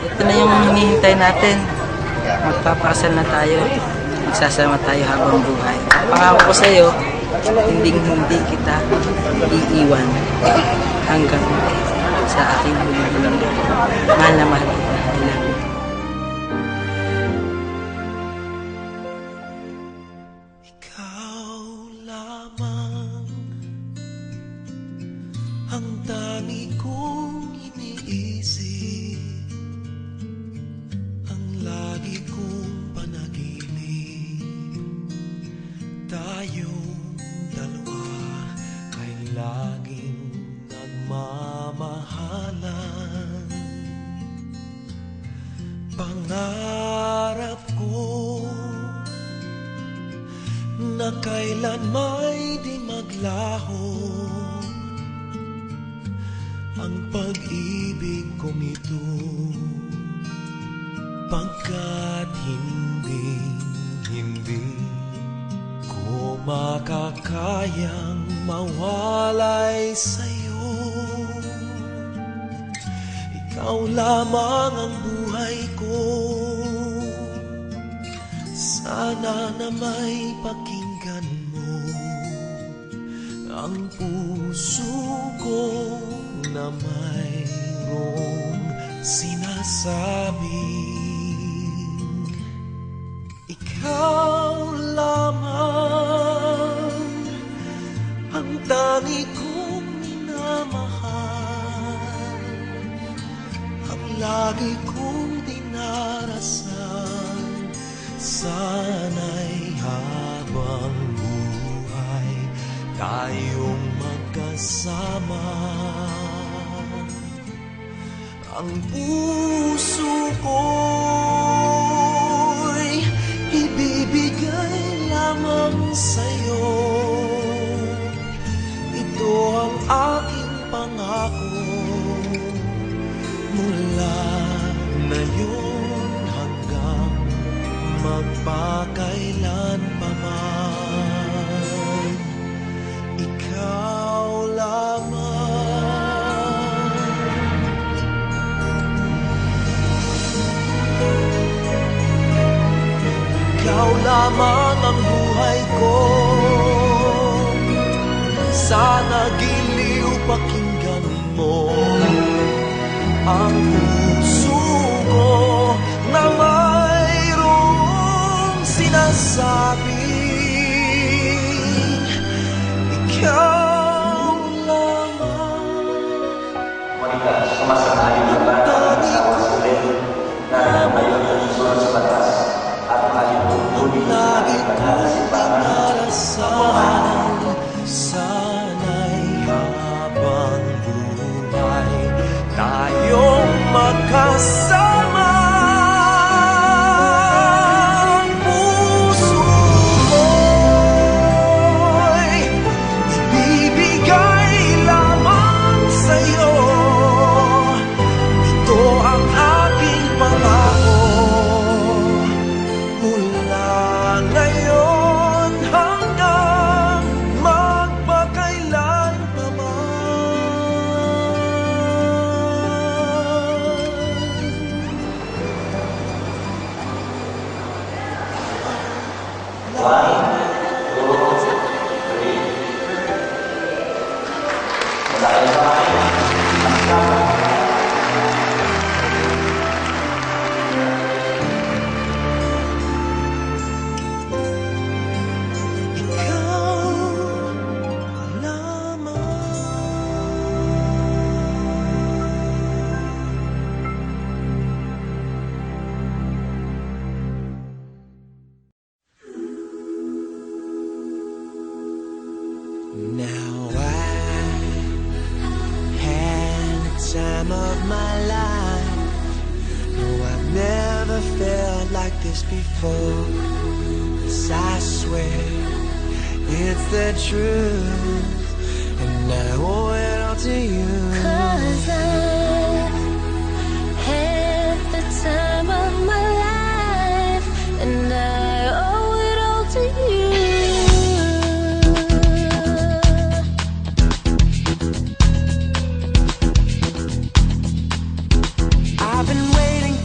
Ito na yung hinihintay natin. Magpapakasal na tayo. Magsasama tayo habang buhay. Pangako ko sa iyo, hindi kita iiwan hanggang sa aking huling. Mahal na mahal kita. I love you. Ikaw lamang ang tangi kong iniisip, ang lagi kong panaginip. Tayong dalawa ay laging nagmamahalan. Pangarap ko na kailan may di maglaho ang pag-ibig kong ito, pagkat hindi ko makakayang mawalay sa'yo. Ikaw lamang ang buhay ko, sana na may pakinggan mo ang puso ko na mayroong sinasabing ikaw lamang ang tangi kong minamahal, ang lagi kong dinarasal. Sana'y habang buhay tayong magkasama. Ang puso ko'y ibibigay lamang sa'yo. Ito ang aking pangako mula ngayon hanggang magpakailan pa man. Ikaw lamang. Ikaw lamang ang buhay ko, sana giliw pakinggan mo ang puso ko na mayroong sinasabing ikaw lamang. Monica, sumasang-ayon ka ba ang asawa sa ulit na ngayon ay susunod sa batas at malipunin ang banal na simbahan? Sana'y habang buhay tayong magkasama. Ang puso ko'y ibibigay lamang sa'yo. Ito ang aking pangako mula ngayon hanggang magpakailan pa man. 1, 2, 3. Wala kayo sa akin. Ikaw lamang. Now I had the time of my life. No, I've never felt like this before. Yes, I swear it's the truth, and I owe it all to you. 'Cause I had the time of my life, and I owe it all to you. I've been waiting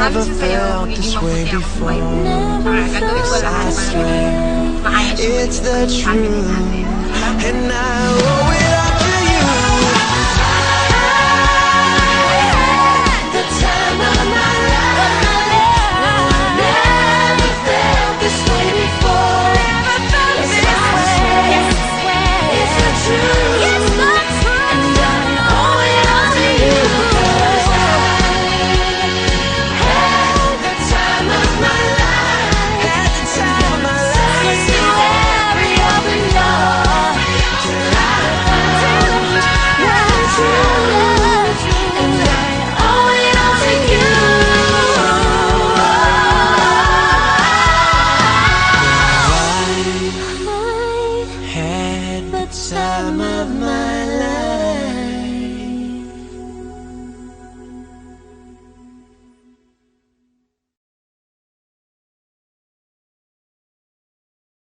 never felt this way before. I swear it's the truth, and I owe it all to you. The time of my life, never felt this way before. I swear it's the truth, and I owe it all to you. 'Cause I had the time of my life, had the time of my life. To every open door, till I found the truth, and I owe it all to you. I had the time of my